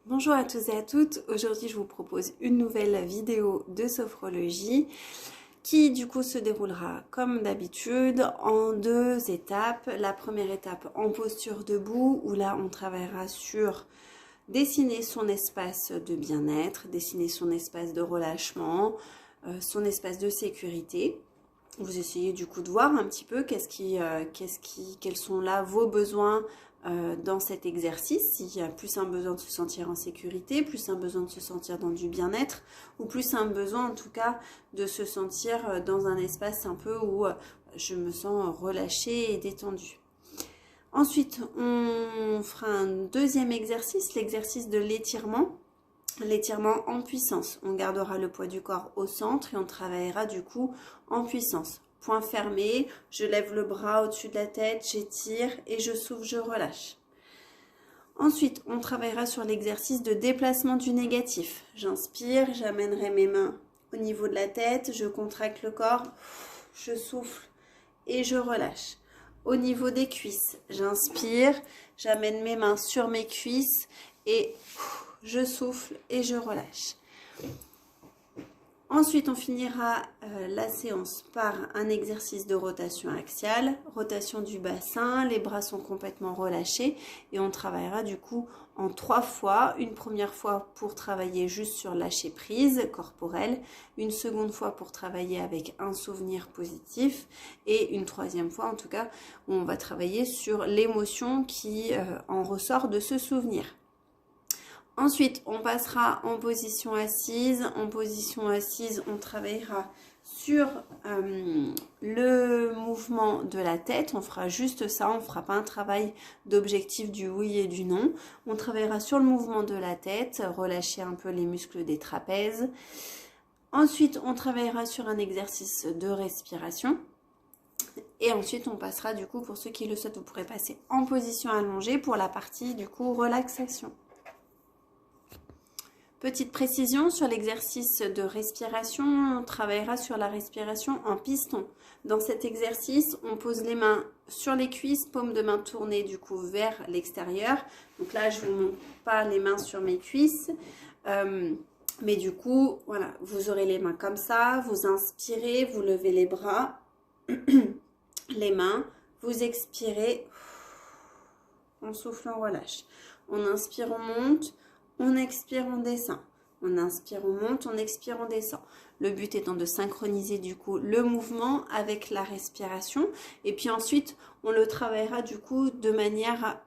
Bonjour à tous et à toutes, aujourd'hui je vous propose une nouvelle vidéo de sophrologie qui du coup se déroulera comme d'habitude en deux étapes. La première étape en posture debout où là on travaillera sur dessiner son espace de bien-être, dessiner son espace de relâchement, son espace de sécurité. Vous essayez du coup de voir un petit peu quels sont là vos besoins dans cet exercice, s'il y a plus un besoin de se sentir en sécurité, plus un besoin de se sentir dans du bien-être, ou plus un besoin en tout cas de se sentir dans un espace un peu où je me sens relâchée et détendue. Ensuite, on fera un deuxième exercice, l'exercice de l'étirement. L'étirement en puissance. On gardera le poids du corps au centre et on travaillera du coup en puissance. Point fermé, je lève le bras au-dessus de la tête, j'étire et je souffle, je relâche. Ensuite, on travaillera sur l'exercice de déplacement du négatif. J'inspire, j'amènerai mes mains au niveau de la tête, je contracte le corps, je souffle et je relâche. Au niveau des cuisses, j'inspire, j'amène mes mains sur mes cuisses et je souffle et je relâche. Ensuite, on finira la séance par un exercice de rotation axiale, rotation du bassin, les bras sont complètement relâchés et on travaillera du coup en 3 fois. Une première fois pour travailler juste sur lâcher prise corporelle, une seconde fois pour travailler avec un souvenir positif et une troisième fois en tout cas où on va travailler sur l'émotion qui en ressort de ce souvenir. Ensuite, on passera en position assise. En position assise, on travaillera sur le mouvement de la tête. On fera juste ça, on ne fera pas un travail d'objectif du oui et du non. On travaillera sur le mouvement de la tête, relâcher un peu les muscles des trapèzes. Ensuite, on travaillera sur un exercice de respiration. Et ensuite, on passera du coup, pour ceux qui le souhaitent, vous pourrez passer en position allongée pour la partie du coup relaxation. Petite précision sur l'exercice de respiration, on travaillera sur la respiration en piston. Dans cet exercice, on pose les mains sur les cuisses, paume de main tournée du coup vers l'extérieur. Donc là, je ne vous montre pas les mains sur mes cuisses. Mais du coup, voilà, vous aurez les mains comme ça, vous inspirez, vous levez les bras, les mains, vous expirez, on souffle, on relâche. On inspire, on monte. On expire, on descend. On inspire, on monte, on expire, on descend. Le but étant de synchroniser du coup le mouvement avec la respiration. Et puis ensuite, on le travaillera du coup de manière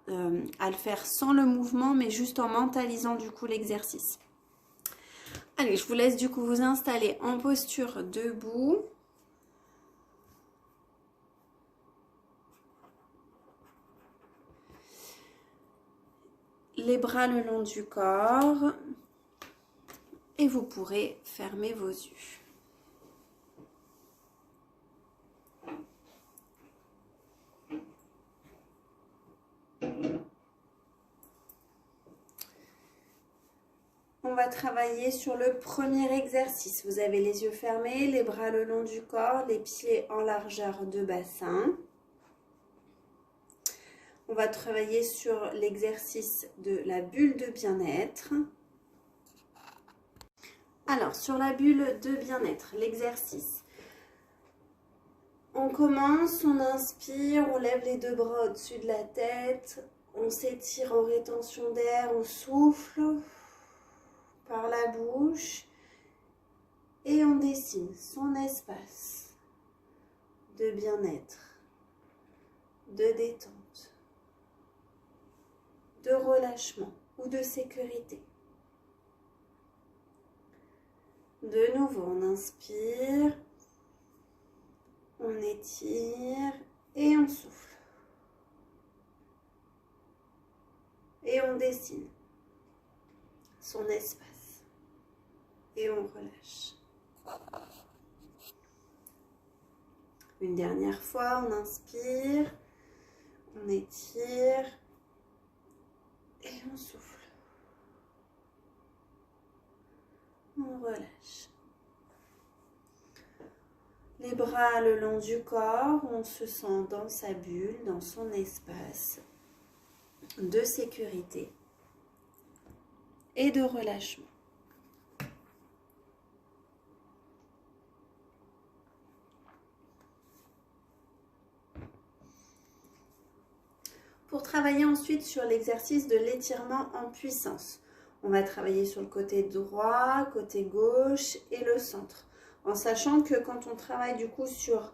à le faire sans le mouvement, mais juste en mentalisant du coup l'exercice. Allez, je vous laisse du coup vous installer en posture debout. Les bras le long du corps et vous pourrez fermer vos yeux. On va travailler sur le premier exercice. Vous avez les yeux fermés, les bras le long du corps, les pieds en largeur de bassin. On va travailler sur l'exercice de la bulle de bien-être. Alors, sur la bulle de bien-être, l'exercice. On commence, on inspire, on lève les deux bras au-dessus de la tête. On s'étire en rétention d'air, on souffle par la bouche. Et on dessine son espace de bien-être, de détente, de relâchement ou de sécurité. De nouveau, on inspire, on étire et on souffle. Et on dessine son espace et on relâche. Une dernière fois, on inspire, on étire et on souffle. On relâche. Les bras le long du corps, on se sent dans sa bulle, dans son espace de sécurité. et de relâchement. Pour travailler ensuite sur l'exercice de l'étirement en puissance, on va travailler sur le côté droit, côté gauche et le centre. En sachant que quand on travaille du coup sur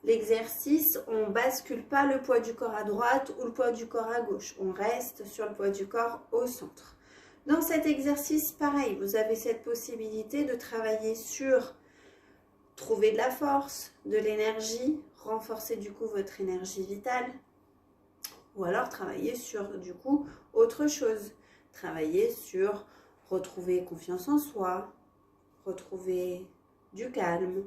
l'exercice, on ne bascule pas le poids du corps à droite ou le poids du corps à gauche. On reste sur le poids du corps au centre. Dans cet exercice, pareil, vous avez cette possibilité de travailler sur trouver de la force, de l'énergie, renforcer du coup votre énergie vitale. Ou alors travailler sur du coup autre chose. Travailler sur retrouver confiance en soi, retrouver du calme.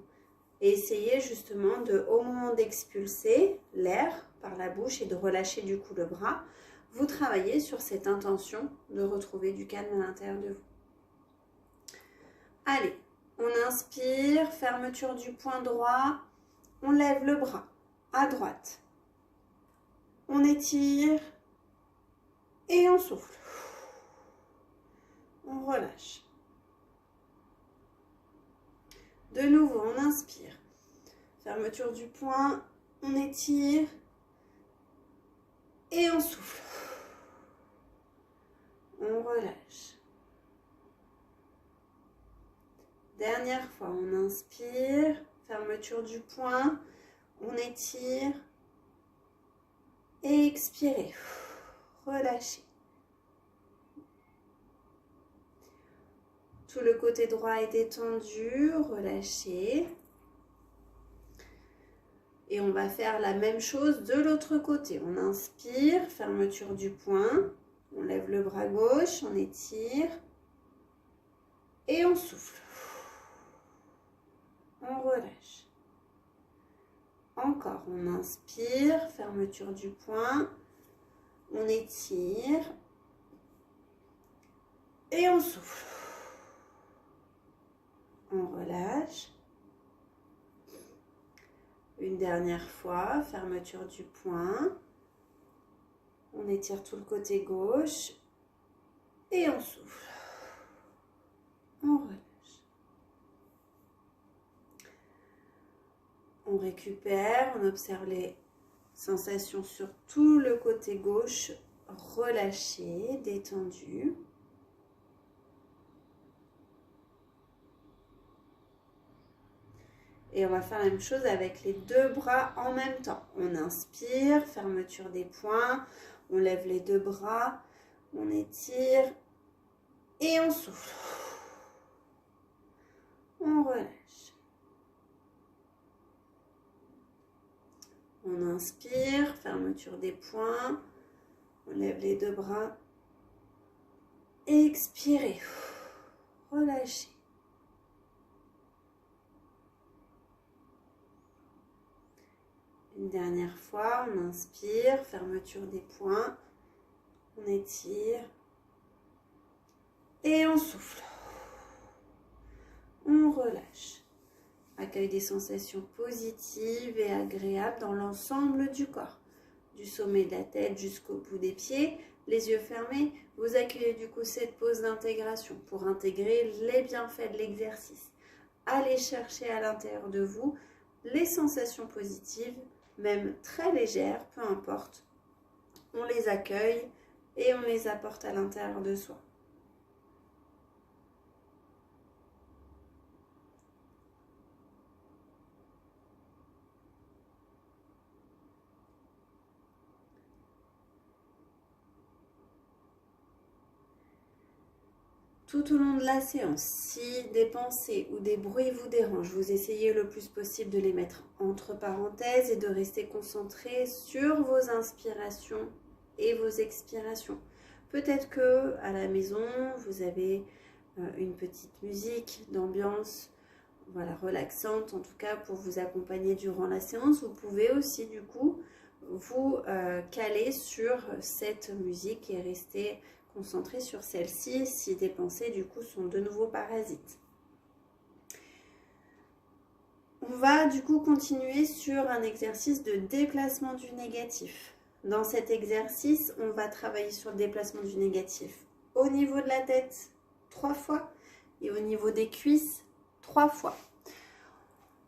Et essayer justement de, au moment d'expulser l'air par la bouche et de relâcher du coup le bras, vous travaillez sur cette intention de retrouver du calme à l'intérieur de vous. Allez, on inspire, fermeture du poing droit, on lève le bras à droite. On étire et on souffle. On relâche. De nouveau, on inspire. Fermeture du poing, on étire et on souffle. On relâche. Dernière fois, on inspire. Fermeture du poing, on étire. Et expirez, relâchez. Tout le côté droit est détendu, relâchez. Et on va faire la même chose de l'autre côté. On inspire, fermeture du poing, on lève le bras gauche, on étire et on souffle. On relâche. Encore, on inspire, fermeture du poing, on étire et on souffle. On relâche. Une dernière fois, fermeture du poing, on étire tout le côté gauche et on souffle. On relâche. On récupère, on observe les sensations sur tout le côté gauche, relâché, détendu. Et on va faire la même chose avec les deux bras en même temps. On inspire, fermeture des poings, on lève les deux bras, on étire et on souffle. On relâche. On inspire, fermeture des poings, on lève les deux bras, expirez, relâchez. Une dernière fois, on inspire, fermeture des poings, on étire et on souffle. On relâche. Accueille des sensations positives et agréables dans l'ensemble du corps. Du sommet de la tête jusqu'au bout des pieds, les yeux fermés, vous accueillez du coup cette pause d'intégration pour intégrer les bienfaits de l'exercice. Allez chercher à l'intérieur de vous les sensations positives, même très légères, peu importe. On les accueille et on les apporte à l'intérieur de soi. Tout au long de la séance, si des pensées ou des bruits vous dérangent, vous essayez le plus possible de les mettre entre parenthèses et de rester concentré sur vos inspirations et vos expirations. Peut-être que à la maison, vous avez une petite musique d'ambiance, voilà, relaxante, en tout cas pour vous accompagner durant la séance. Vous pouvez aussi du coup vous caler sur cette musique et rester concentré sur celle-ci si des pensées du coup sont de nouveau parasites. On va du coup continuer sur un exercice de déplacement du négatif. Dans cet exercice, on va travailler sur le déplacement du négatif au niveau de la tête 3 fois et au niveau des cuisses 3 fois.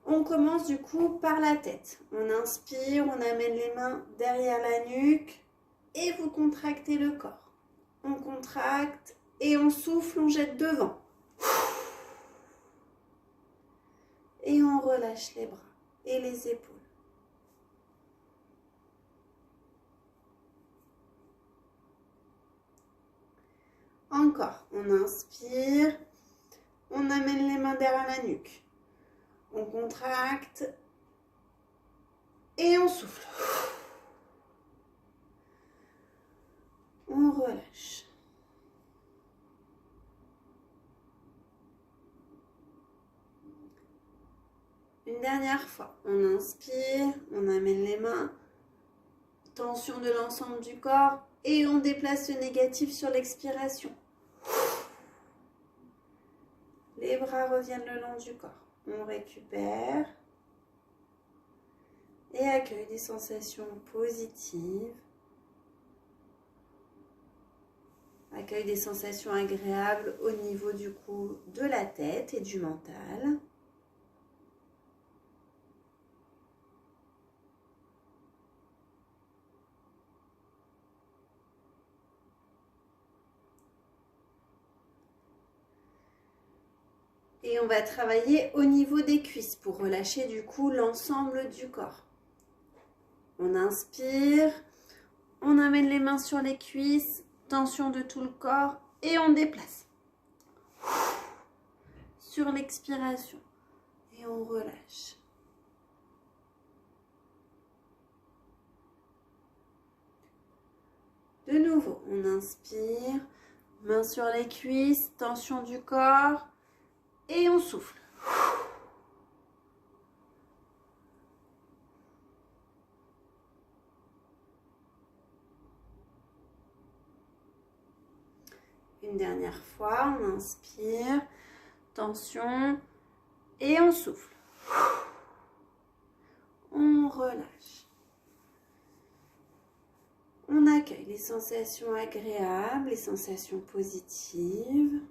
On commence du coup par la tête. On inspire, on amène les mains derrière la nuque et vous contractez le corps. On contracte et on souffle, on jette devant. Et on relâche les bras et les épaules. Encore, on inspire, on amène les mains derrière la nuque. On contracte et on souffle. On relâche. Une dernière fois, on inspire, on amène les mains, tension de l'ensemble du corps et on déplace le négatif sur l'expiration. Les bras reviennent le long du corps. On récupère et accueille des sensations positives. Accueille des sensations agréables au niveau du coup de la tête et du mental. Et on va travailler au niveau des cuisses pour relâcher du coup l'ensemble du corps. On inspire, on amène les mains sur les cuisses, tension de tout le corps et on déplace. Sur l'expiration et on relâche. De nouveau, on inspire, mains sur les cuisses, tension du corps et on souffle. Une dernière fois, on inspire, tension et on souffle. On relâche. On accueille les sensations agréables, les sensations positives.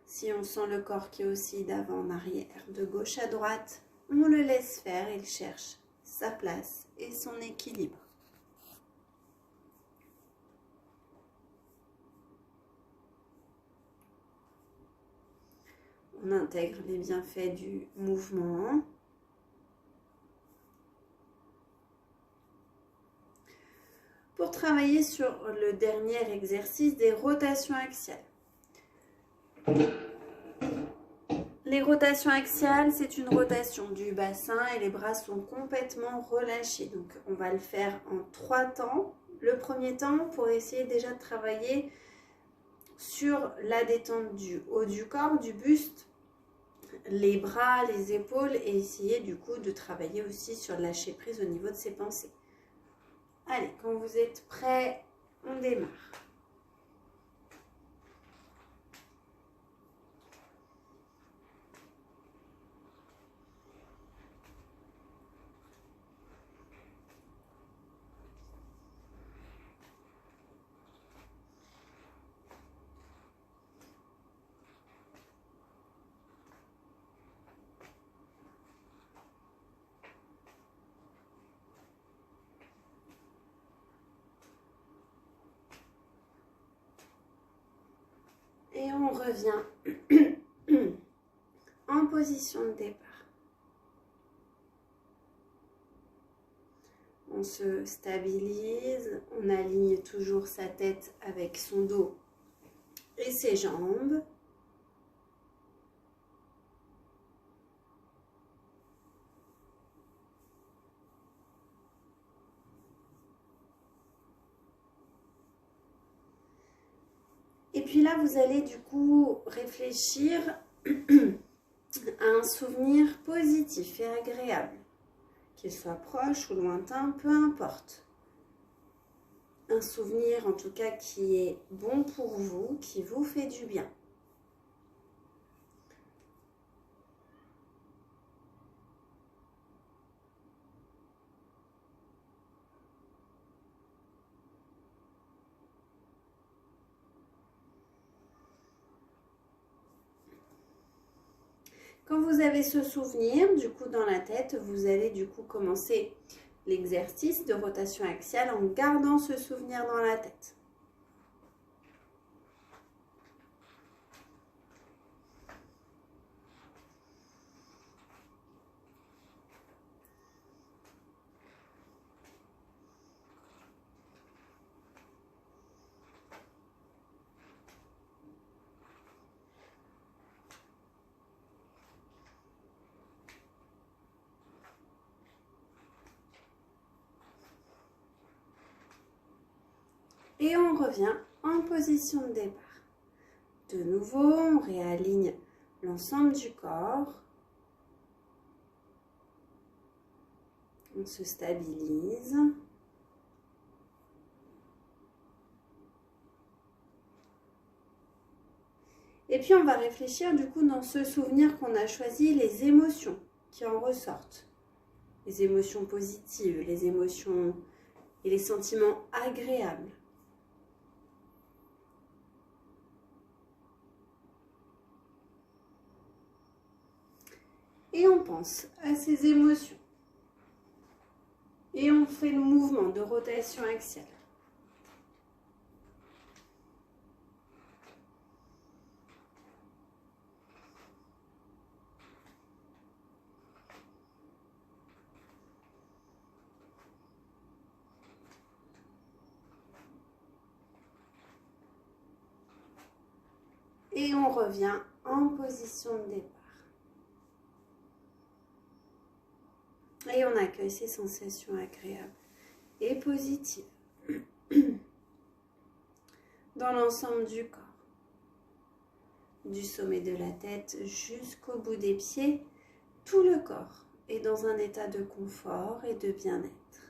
Si on sent le corps qui oscille d'avant en arrière, de gauche à droite, on le laisse faire, il cherche sa place et son équilibre. On intègre les bienfaits du mouvement. Pour travailler sur le dernier exercice des rotations axiales. Les rotations axiales, c'est une rotation du bassin et les bras sont complètement relâchés. Donc, on va le faire en 3 temps. Le premier temps, pour essayer déjà de travailler sur la détente du haut du corps, du buste, les bras, les épaules et essayer du coup de travailler aussi sur le lâcher prise au niveau de ses pensées. Allez, quand vous êtes prêts, on démarre. Et on revient en position de départ. On se stabilise, on aligne toujours sa tête avec son dos et ses jambes. Et puis là, vous allez du coup réfléchir à un souvenir positif et agréable, qu'il soit proche ou lointain, peu importe. Un souvenir en tout cas qui est bon pour vous, qui vous fait du bien. Quand vous avez ce souvenir, du coup, dans la tête, vous allez du coup commencer l'exercice de rotation axiale en gardant ce souvenir dans la tête. Et on revient en position de départ. De nouveau, on réaligne l'ensemble du corps. On se stabilise. Et puis on va réfléchir du coup dans ce souvenir qu'on a choisi, les émotions qui en ressortent. Les émotions positives, les émotions et les sentiments agréables. Et on pense à ces émotions. Et on fait le mouvement de rotation axiale. Et on revient en position de départ. Et on accueille ces sensations agréables et positives dans l'ensemble du corps. Du sommet de la tête jusqu'au bout des pieds, tout le corps est dans un état de confort et de bien-être.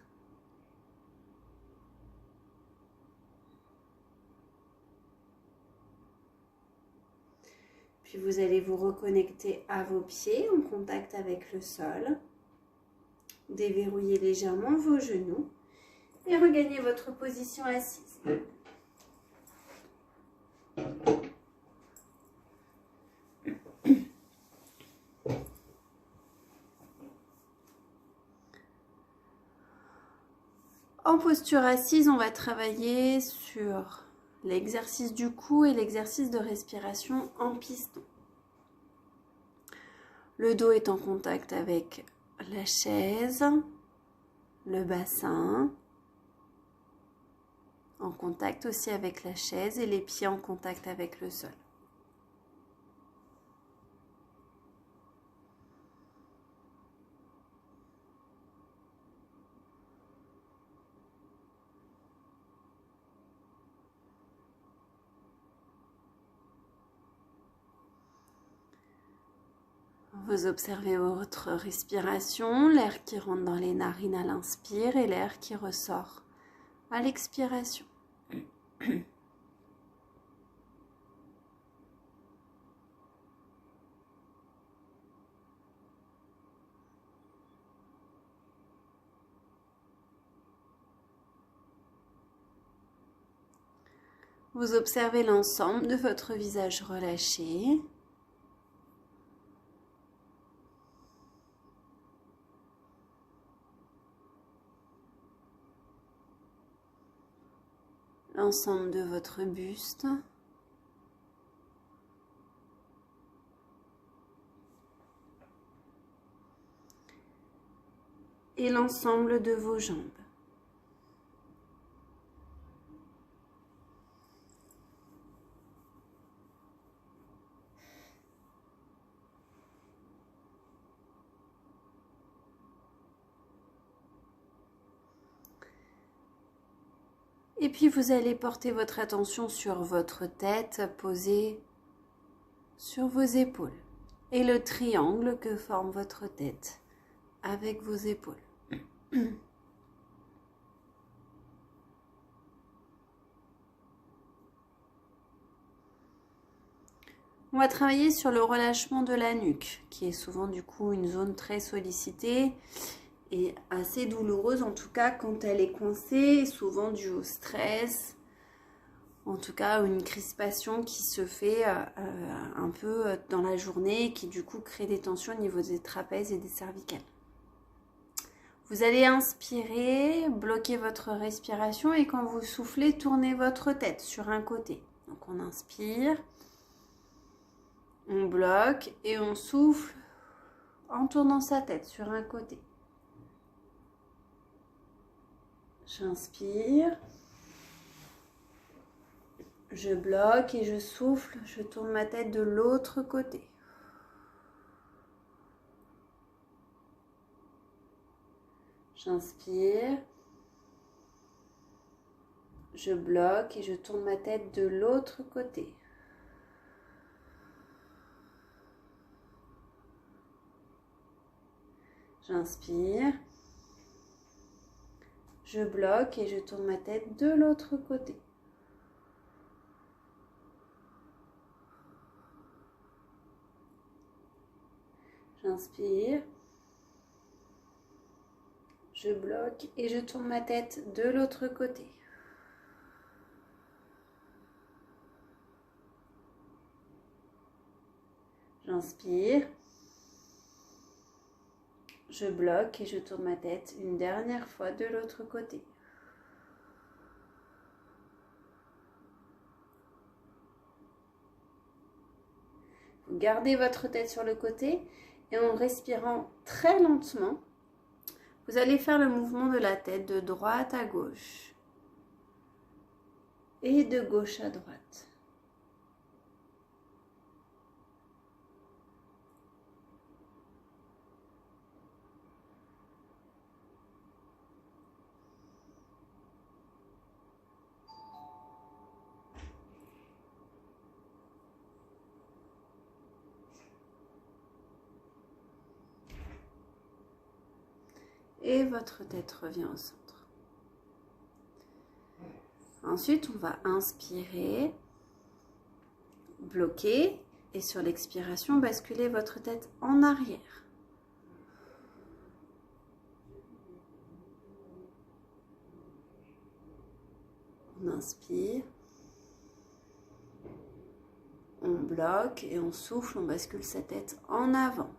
Puis vous allez vous reconnecter à vos pieds en contact avec le sol. Déverrouillez légèrement vos genoux et regagnez votre position assise. En posture assise, on va travailler sur l'exercice du cou et l'exercice de respiration en piston. Le dos est en contact avec la chaise, le bassin, en contact aussi avec la chaise et les pieds en contact avec le sol. Vous observez votre respiration, l'air qui rentre dans les narines à l'inspire et l'air qui ressort à l'expiration. Vous observez l'ensemble de votre visage relâché. L'ensemble de votre buste. Et l'ensemble de vos jambes. Et puis vous allez porter votre attention sur votre tête posée sur vos épaules et le triangle que forme votre tête avec vos épaules. On va travailler sur le relâchement de la nuque, qui est souvent du coup une zone très sollicitée et assez douloureuse, en tout cas quand elle est coincée, souvent due au stress En tout cas, une crispation qui se fait un peu dans la journée et qui du coup crée des tensions au niveau des trapèzes et des cervicales. Vous allez inspirer, bloquer votre respiration et quand vous soufflez, tournez votre tête sur un côté. Donc on inspire, on bloque et on souffle en tournant sa tête sur un côté. J'inspire. Je bloque et je souffle, je tourne ma tête de l'autre côté. J'inspire. Je bloque et je tourne ma tête de l'autre côté. J'inspire. Je bloque et je tourne ma tête de l'autre côté. J'inspire. Je bloque et je tourne ma tête de l'autre côté. J'inspire. Je bloque et je tourne ma tête une dernière fois de l'autre côté. Vous gardez votre tête sur le côté et en respirant très lentement, vous allez faire le mouvement de la tête de droite à gauche et de gauche à droite. Et votre tête revient au centre. Ensuite, on va inspirer, bloquer et sur l'expiration, basculer votre tête en arrière. On inspire, on bloque et on souffle, on bascule sa tête en avant.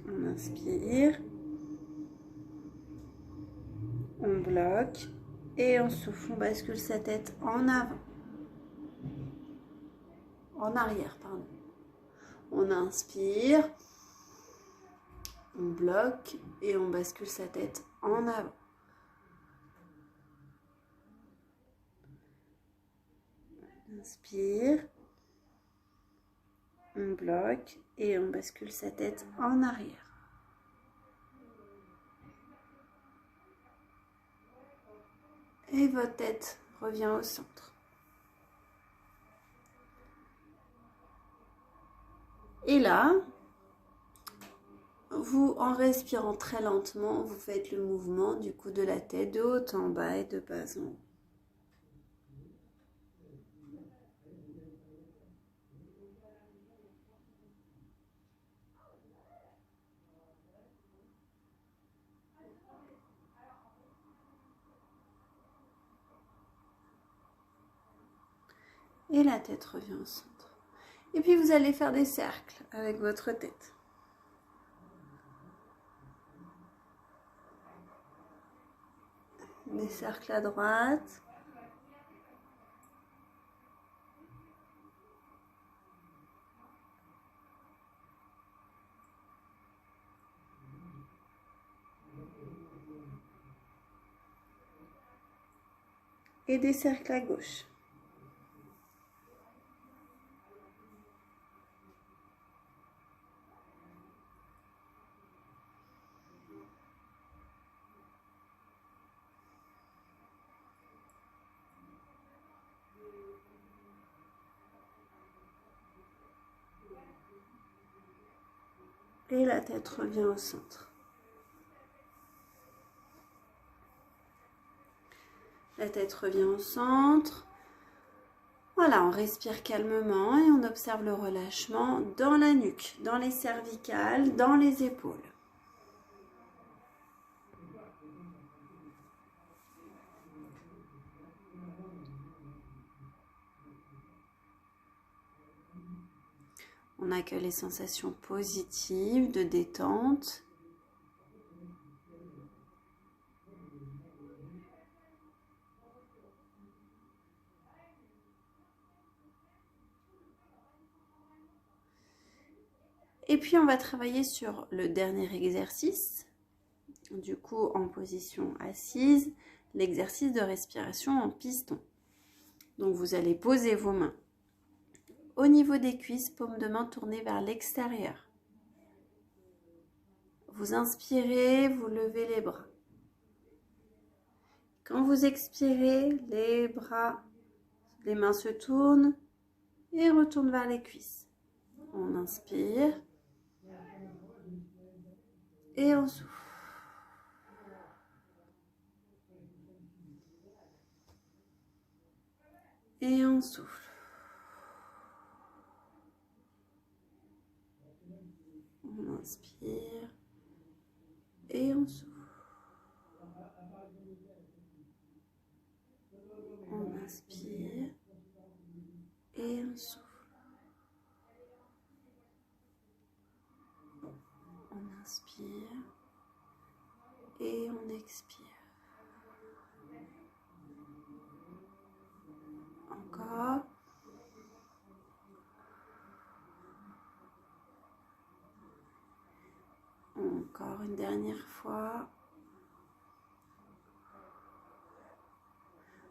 On inspire, on bloque et on souffle, on bascule sa tête en avant. En arrière, pardon. On inspire, on bloque et on bascule sa tête en avant. On inspire, on bloque et on bascule sa tête en arrière. Et votre tête revient au centre. Et là, vous, en respirant très lentement, vous faites le mouvement du coup de la tête de haut en bas et de bas en haut. Et la tête revient au centre. Et puis vous allez faire des cercles avec votre tête. Des cercles à droite. Et des cercles à gauche. Et la tête revient au centre. La tête revient au centre. Voilà, on respire calmement et on observe le relâchement dans la nuque, dans les cervicales, dans les épaules. On accueille les sensations positives de détente. Et puis on va travailler sur le dernier exercice, du coup en position assise, l'exercice de respiration en piston. Donc vous allez poser vos mains au niveau des cuisses, paume de main tournée vers l'extérieur. Vous inspirez, vous levez les bras. Quand vous expirez, les bras, les mains se tournent et retournent vers les cuisses. On inspire et on souffle. Et on souffle. On inspire et on souffle. On inspire et on souffle. On inspire et on expire. Encore. Encore une dernière fois.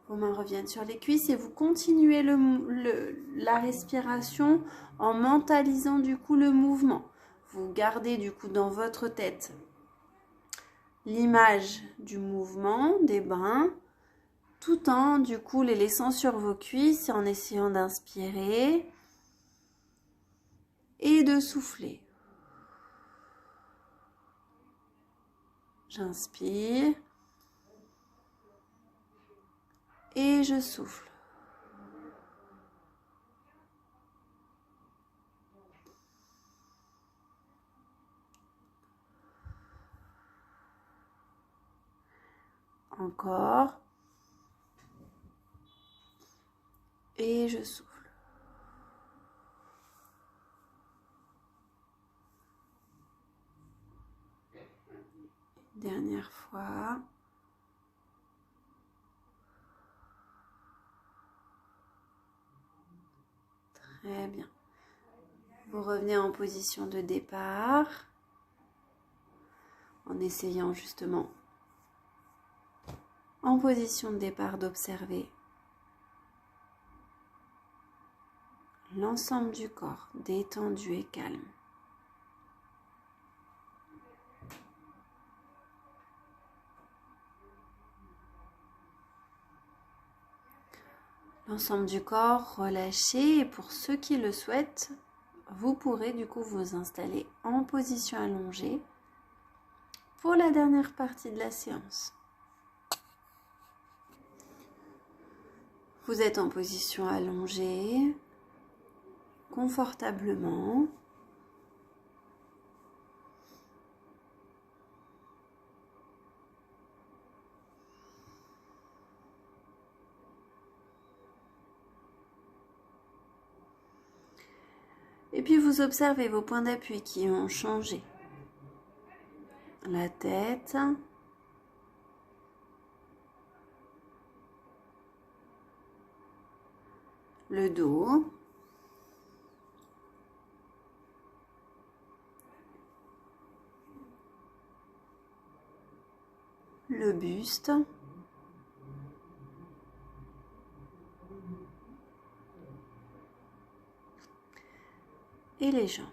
Vos mains reviennent sur les cuisses et vous continuez la respiration en mentalisant du coup le mouvement. Vous gardez du coup dans votre tête l'image du mouvement, des brins, tout en du coup les laissant sur vos cuisses et en essayant d'inspirer et de souffler. J'inspire et je souffle. Encore. Et je souffle. Dernière fois. Très bien. Vous revenez en position de départ en essayant justement en position de départ d'observer l'ensemble du corps détendu et calme. L'ensemble du corps relâché et pour ceux qui le souhaitent, vous pourrez du coup vous installer en position allongée pour la dernière partie de la séance. Vous êtes en position allongée, confortablement. Et puis vous observez vos points d'appui qui ont changé. La tête, le dos, le buste, et les jambes.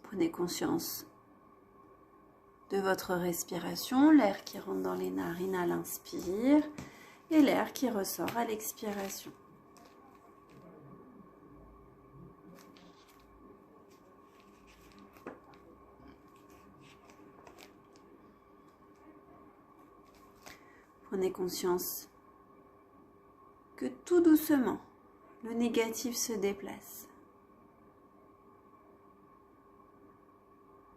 Prenez conscience de votre respiration, l'air qui rentre dans les narines à l'inspire et l'air qui ressort à l'expiration. Prenez conscience que tout doucement, le négatif se déplace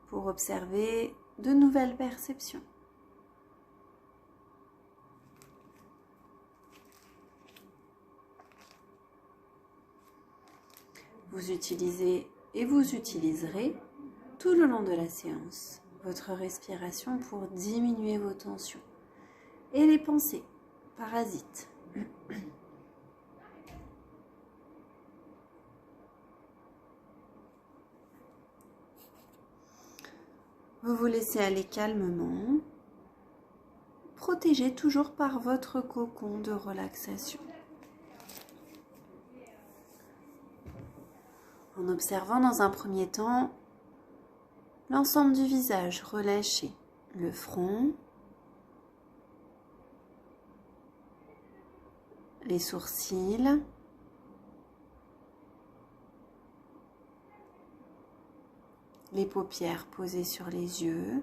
pour observer de nouvelles perceptions. Vous utilisez et vous utiliserez tout le long de la séance votre respiration pour diminuer vos tensions et les pensées parasites. Vous vous laissez aller calmement, protégé toujours par votre cocon de relaxation. En observant dans un premier temps l'ensemble du visage relâché, le front, les sourcils, les paupières posées sur les yeux,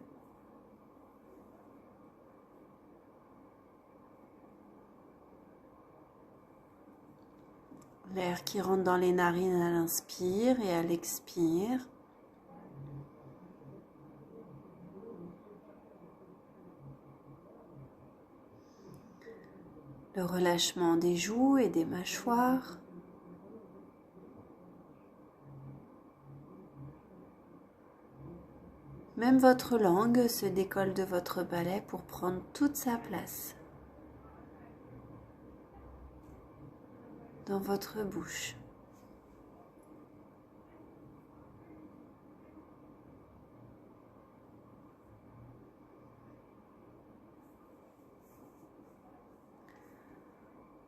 l'air qui rentre dans les narines à l'inspire et à l'expire. Le relâchement des joues et des mâchoires. Même votre langue se décolle de votre palais pour prendre toute sa place dans votre bouche.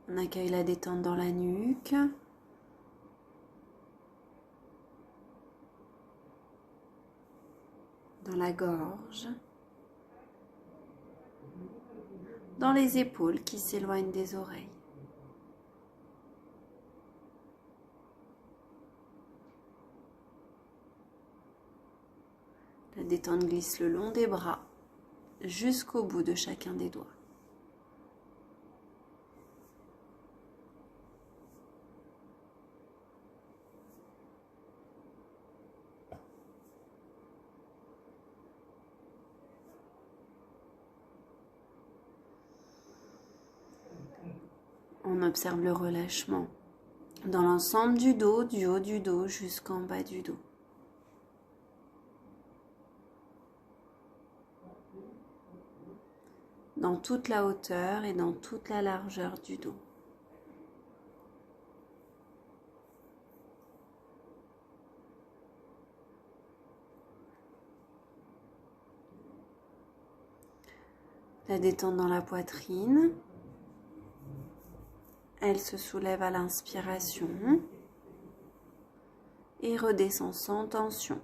On accueille la détente dans la nuque. Dans la gorge. Dans les épaules qui s'éloignent des oreilles. La détente glisse le long des bras jusqu'au bout de chacun des doigts. On observe le relâchement dans l'ensemble du dos, du haut du dos jusqu'en bas du dos. Dans toute la hauteur et dans toute la largeur du dos. La détente dans la poitrine. Elle se soulève à l'inspiration et redescend sans tension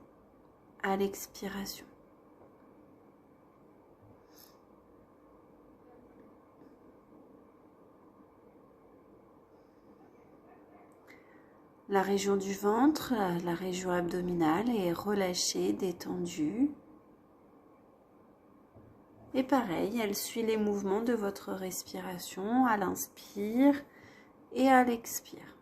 à l'expiration. La région du ventre, la région abdominale est relâchée, détendue. Et pareil, elle suit les mouvements de votre respiration à l'inspire et à l'expire.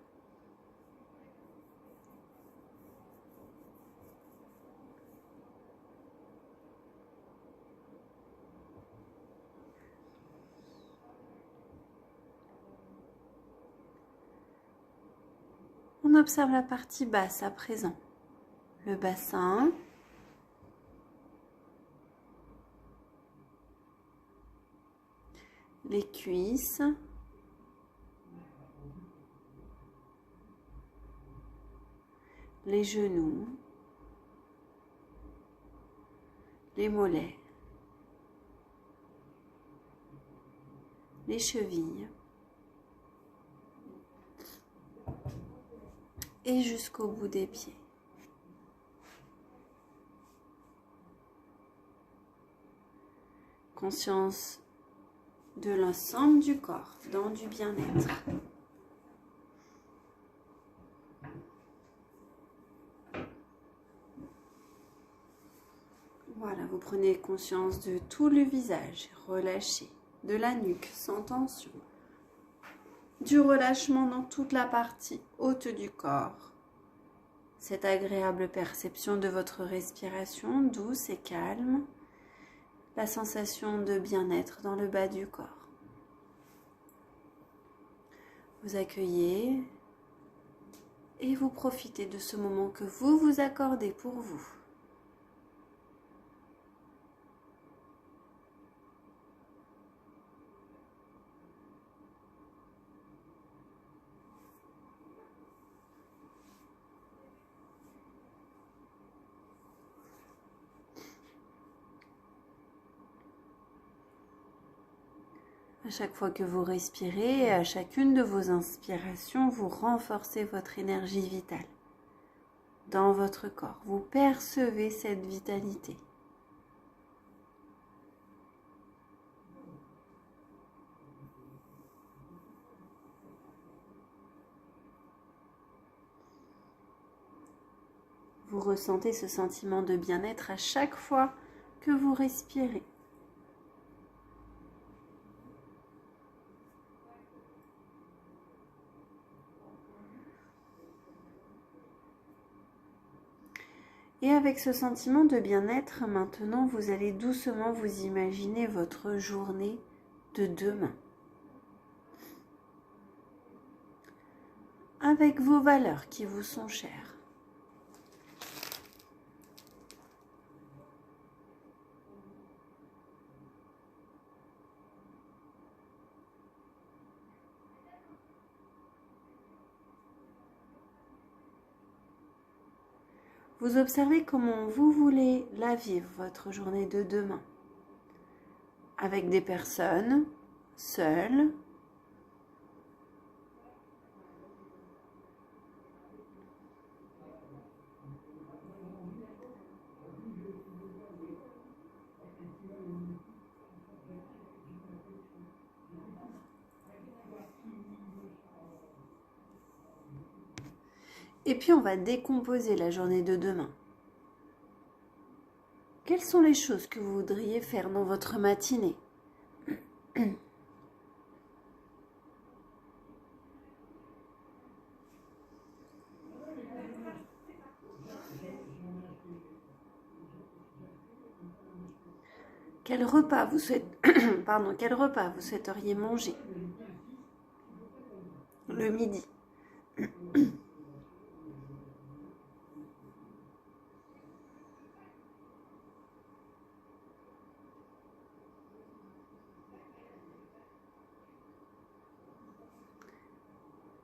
On observe la partie basse à présent. Le bassin, les cuisses, les genoux, les mollets, les chevilles et jusqu'au bout des pieds. Conscience de l'ensemble du corps dans du bien-être. Voilà, vous prenez conscience de tout le visage relâché, de la nuque sans tension, du relâchement dans toute la partie haute du corps. Cette agréable perception de votre respiration douce et calme, la sensation de bien-être dans le bas du corps. Vous accueillez et vous profitez de ce moment que vous vous accordez pour vous. À chaque fois que vous respirez et à chacune de vos inspirations, vous renforcez votre énergie vitale dans votre corps. Vous percevez cette vitalité. Vous ressentez ce sentiment de bien-être à chaque fois que vous respirez. Et avec ce sentiment de bien-être, maintenant, vous allez doucement vous imaginer votre journée de demain. Avec vos valeurs qui vous sont chères. Vous observez comment vous voulez la vivre, votre journée de demain. Avec des personnes, seules, et puis on va décomposer la journée de demain. Quelles sont les choses que vous voudriez faire dans votre matinée ? Quel repas vous souhaiteriez manger le midi ?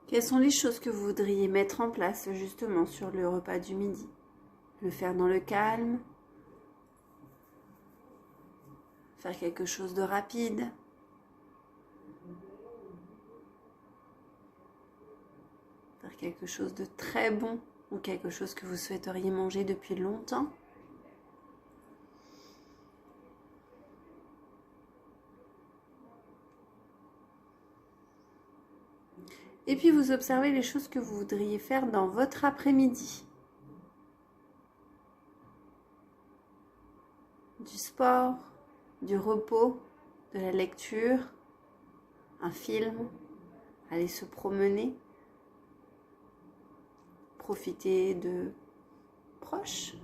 Quelles sont les choses que vous voudriez mettre en place justement sur le repas du midi ? Le faire dans le calme ? Faire quelque chose de rapide ? Faire quelque chose de très bon ou quelque chose que vous souhaiteriez manger depuis longtemps ? Et puis vous observez les choses que vous voudriez faire dans votre après-midi. Du sport, du repos, de la lecture, un film, aller se promener, profiter de proches.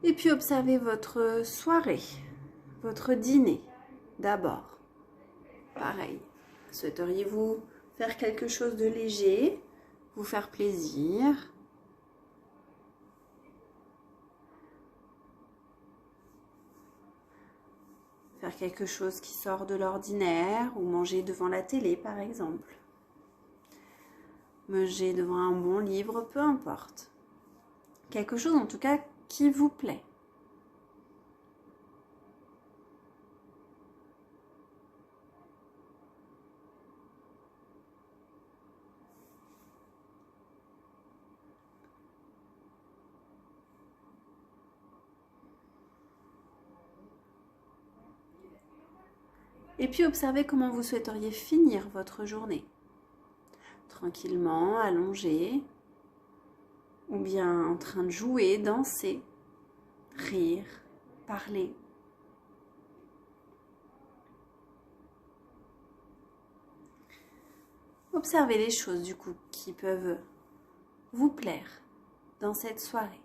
Et puis observez votre soirée, votre dîner d'abord. Pareil, souhaiteriez-vous faire quelque chose de léger, vous faire plaisir ? Faire quelque chose qui sort de l'ordinaire ou manger devant la télé par exemple. Manger devant un bon livre, peu importe. Quelque chose en tout cas qui vous plaît. Et puis observez comment vous souhaiteriez finir votre journée. Tranquillement, allongé, ou bien en train de jouer, danser, rire, parler. Observez les choses du coup qui peuvent vous plaire dans cette soirée.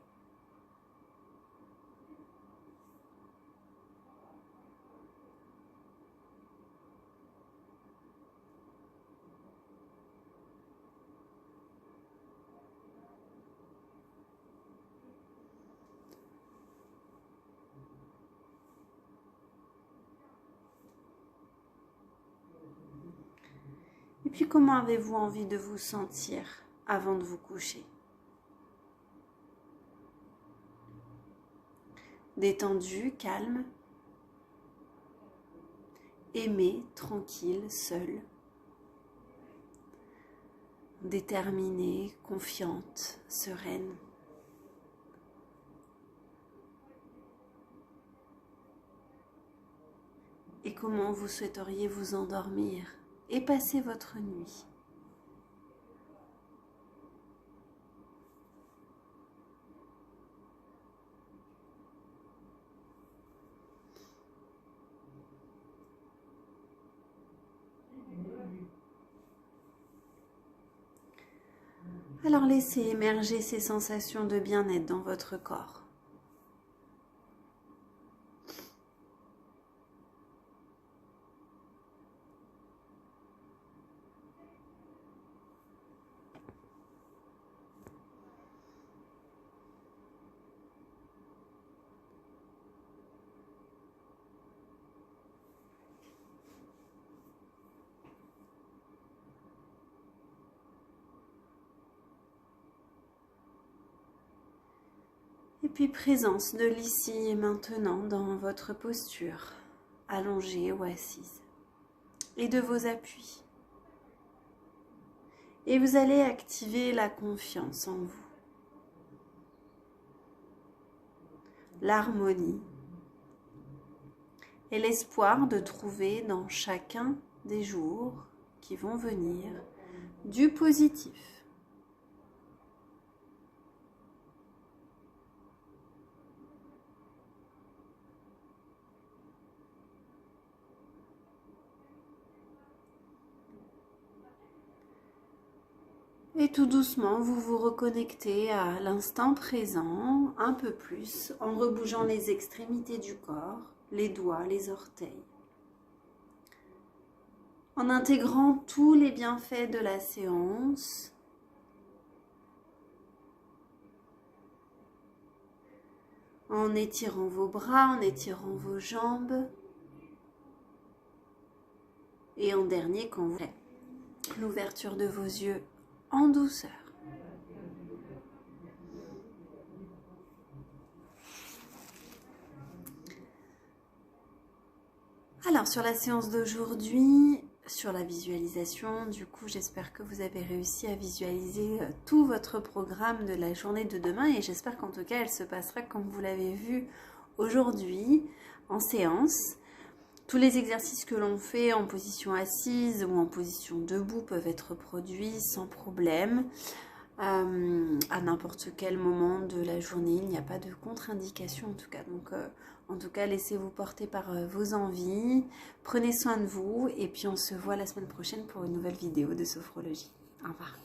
Et puis, comment avez-vous envie de vous sentir avant de vous coucher? Détendu, calme, aimé, tranquille, seul, déterminée, confiante, sereine. Et comment vous souhaiteriez vous endormir et passer votre nuit? Alors laissez émerger ces sensations de bien-être dans votre corps. Et puis présence de l'ici et maintenant dans votre posture, allongée ou assise, et de vos appuis. Et vous allez activer la confiance en vous, l'harmonie et l'espoir de trouver dans chacun des jours qui vont venir du positif. Et tout doucement, vous vous reconnectez à l'instant présent, un peu plus, en rebougeant les extrémités du corps, les doigts, les orteils. En intégrant tous les bienfaits de la séance. En étirant vos bras, en étirant vos jambes. Et en dernier, quand vous faites l'ouverture de vos yeux en douceur. Alors sur la séance d'aujourd'hui, sur la visualisation, du coup j'espère que vous avez réussi à visualiser tout votre programme de la journée de demain et j'espère qu'en tout cas elle se passera comme vous l'avez vu aujourd'hui en séance. Tous les exercices que l'on fait en position assise ou en position debout peuvent être produits sans problème à n'importe quel moment de la journée. Il n'y a pas de contre-indication en tout cas. Donc, en tout cas, laissez-vous porter par vos envies. Prenez soin de vous et puis on se voit la semaine prochaine pour une nouvelle vidéo de sophrologie. Au revoir.